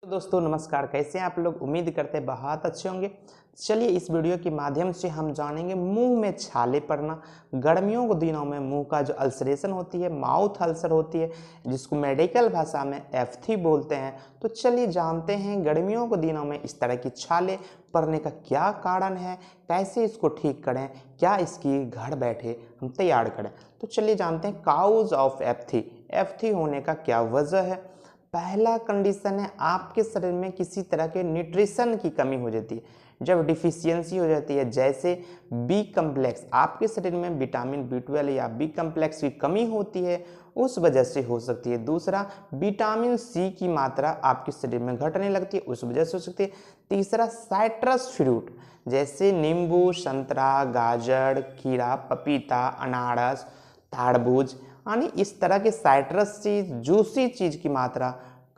दोस्तों नमस्कार, कैसे हैं आप लोग। उम्मीद करते हैं बहुत अच्छे होंगे। चलिए इस वीडियो के माध्यम से हम जानेंगे मुंह में छाले पड़ना। गर्मियों के दिनों में मुंह का जो अल्सरेशन होती है, माउथ अल्सर होती है, जिसको मेडिकल भाषा में एफ्थी बोलते हैं। तो चलिए जानते हैं गर्मियों के दिनों में इस तरह की छाले पड़ने का क्या कारण है, कैसे इसको ठीक करें, क्या इसकी घर बैठे हम तैयार करें। तो चलिए जानते हैं काउज ऑफ एफ्थी। एफ्थी होने का क्या वजह है। पहला कंडीशन है आपके शरीर में किसी तरह के न्यूट्रिशन की कमी हो जाती है। जब डिफिशियंसी हो जाती है, जैसे बी कम्प्लेक्स, आपके शरीर में विटामिन बी 12 या बी कम्प्लेक्स की कमी होती है, उस वजह से हो सकती है। दूसरा, विटामिन सी की मात्रा आपके शरीर में घटने लगती है, उस वजह से हो सकती है। तीसरा, साइट्रस फ्रूट जैसे नींबू, संतरा, गाजर, खीरा, पपीता, अनारस, तरबूज यानी इस तरह के साइट्रस चीज, जूसी चीज की मात्रा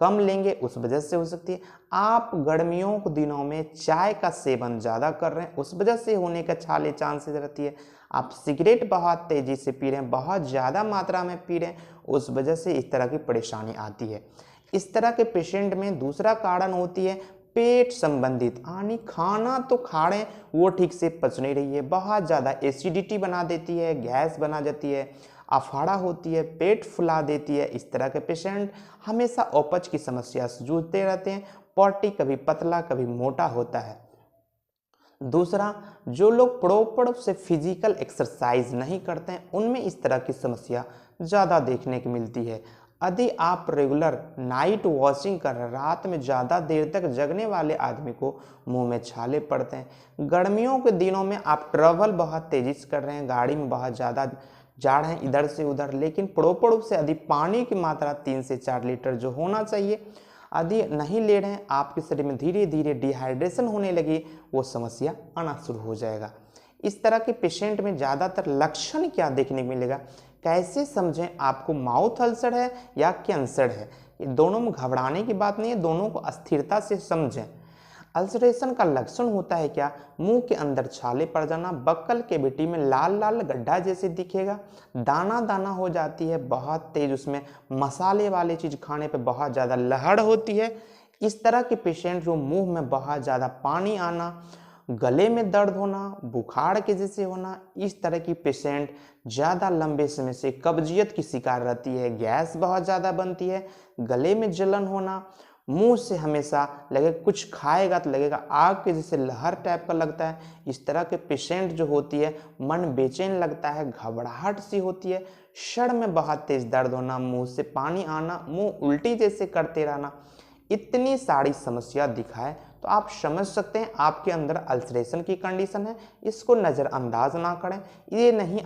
कम लेंगे, उस वजह से हो सकती है। आप गर्मियों के दिनों में चाय का सेवन ज़्यादा कर रहे हैं, उस वजह से होने का छाले चांसेस रहती है। आप सिगरेट बहुत तेज़ी से पी रहे हैं, बहुत ज़्यादा मात्रा में पी रहे हैं, उस वजह से इस तरह की परेशानी आती है। इस तरह के पेशेंट में दूसरा कारण होती है पेट संबंधित, यानी खाना तो खा रहे हैं वो ठीक से पच नहीं रही है, बहुत ज़्यादा एसिडिटी बना देती है, गैस बना जाती है, अफाड़ा होती है, पेट फुला देती है। इस तरह के पेशेंट हमेशा अपच की समस्या से जूझते रहते हैं। पॉटी कभी पतला कभी मोटा होता है। दूसरा, जो लोग प्रॉपर से फिजिकल एक्सरसाइज नहीं करते हैं उनमें इस तरह की समस्या ज़्यादा देखने को मिलती है। यदि आप रेगुलर नाइट वॉचिंग कर रहे हैं, रात में ज़्यादा देर तक जगने वाले आदमी को मुंह में छाले पड़ते हैं। गर्मियों के दिनों में आप ट्रैवल बहुत तेज़ी से कर रहे हैं, गाड़ी में बहुत ज़्यादा जा रहे हैं इधर से उधर, लेकिन प्रॉपर रूप से यदि पानी की मात्रा 3 से 4 लीटर जो होना चाहिए यदि नहीं ले रहे हैं, आपके शरीर में धीरे धीरे डिहाइड्रेशन होने लगी, वो समस्या आना शुरू हो जाएगा। इस तरह के पेशेंट में ज़्यादातर लक्षण क्या देखने को मिलेगा, कैसे समझें आपको माउथ अल्सर है या कैंसर है। ये दोनों में घबराने की बात नहीं है, दोनों को स्थिरता से समझें। अल्सरेशन का लक्षण होता है क्या, मुंह के अंदर छाले पड़ जाना, बक्कल कैविटी में लाल लाल गड्ढा जैसे दिखेगा, दाना दाना हो जाती है, बहुत तेज उसमें मसाले वाले चीज खाने पे बहुत ज़्यादा लहड़ होती है। इस तरह के पेशेंट जो मुंह में बहुत ज़्यादा पानी आना, गले में दर्द होना, बुखार के जैसे होना, इस तरह की पेशेंट ज़्यादा लंबे समय से कब्जियत की शिकार रहती है, गैस बहुत ज़्यादा बनती है, गले में जलन होना, मुंह से हमेशा लगे कुछ खाएगा तो लगेगा आग के जैसे लहर टाइप का लगता है। इस तरह के पेशेंट जो होती है मन बेचैन लगता है, घबराहट सी होती है, सर में बहुत तेज दर्द होना, मुंह से पानी आना, मुंह उल्टी जैसे करते रहना, इतनी सारी समस्या दिखाए तो आप समझ सकते हैं आपके अंदर अल्सरेशन की कंडीशन है। इसको नज़रअंदाज ना करें, ये नहीं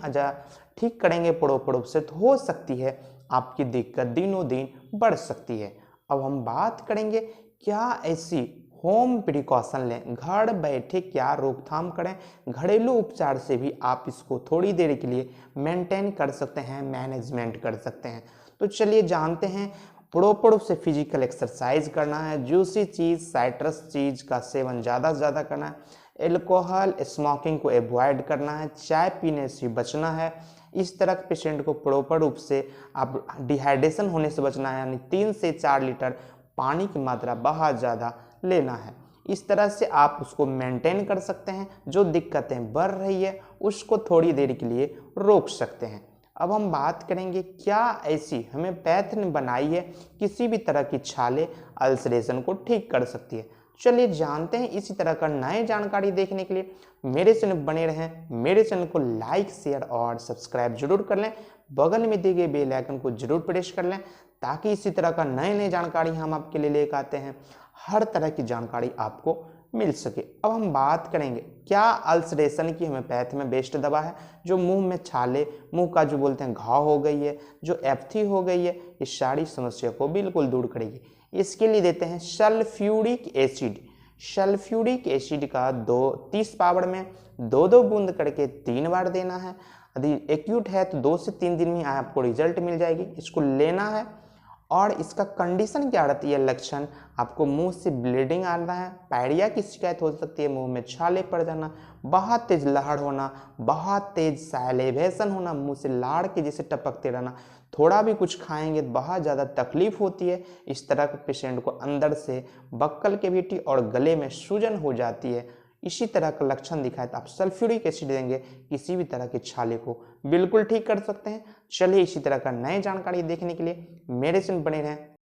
ठीक करेंगे प्रॉपर रूप से तो हो सकती है आपकी दिक्कत दिनों दिन बढ़ सकती है। अब हम बात करेंगे क्या ऐसी होम प्रिकॉशन लें, घर बैठे क्या रोकथाम करें। घरेलू उपचार से भी आप इसको थोड़ी देर के लिए मेंटेन कर सकते हैं, मैनेजमेंट कर सकते हैं। तो चलिए जानते हैं। प्रॉपर रूप से फिजिकल एक्सरसाइज करना है, जूसी चीज़, साइट्रस चीज़ का सेवन ज़्यादा से ज़्यादा करना है, एल्कोहल स्मोकिंग को अवॉइड करना है, चाय पीने से बचना है। इस तरह के पेशेंट को प्रॉपर रूप से आप डिहाइड्रेशन होने से बचना है, यानी 3 से 4 लीटर पानी की मात्रा बहुत ज़्यादा लेना है। इस तरह से आप उसको मेंटेन कर सकते हैं, जो दिक्कतें बढ़ रही है उसको थोड़ी देर के लिए रोक सकते हैं। अब हम बात करेंगे क्या ऐसी हमें पैथन बनाई है किसी भी तरह की छाले अल्सरेशन को ठीक कर सकती है। चलिए जानते हैं। इसी तरह का नए जानकारी देखने के लिए मेरे चैनल बने रहें, मेरे चैनल को लाइक शेयर और सब्सक्राइब जरूर कर लें, बगल में दिए गए बेल आइकन को जरूर प्रेस कर लें, ताकि इसी तरह का नए नए जानकारी हम आपके लिए लेकर आते हैं, हर तरह की जानकारी आपको मिल सके। अब हम बात करेंगे क्या अल्सरेशन की होम्योपैथ में बेस्ट दवा है जो मुंह में छाले, मुंह का जो बोलते हैं घाव हो गई है, जो एफ्थी हो गई है, इस सारी समस्या को बिल्कुल दूर करेगी। इसके लिए देते हैं सल्फ्यूरिक एसिड। सल्फ्यूरिक एसिड का 30 पावर में 2-2 बूंद करके 3 बार देना है। यदि एक्यूट है तो 2 से 3 दिन में आपको रिजल्ट मिल जाएगी। इसको लेना है और इसका कंडीशन क्या रहती है, लक्षण आपको मुंह से ब्लीडिंग आ रहा है, पायरिया की शिकायत हो सकती है, मुंह में छाले पड़ जाना, बहुत तेज लहड़ होना, बहुत तेज सैलिवेशन होना, मुंह से लाड़ के जैसे टपकते रहना, थोड़ा भी कुछ खाएंगे तो बहुत ज़्यादा तकलीफ होती है। इस तरह के पेशेंट को अंदर से बक्कल कैविटी और गले में सूजन हो जाती है। इसी तरह का लक्षण दिखाए तो आप सल्फ्यूरिक एसिड देंगे, किसी भी तरह के छाले को बिल्कुल ठीक कर सकते हैं। चलिए इसी तरह का नए जानकारी देखने के लिए मेरे से बने रहें।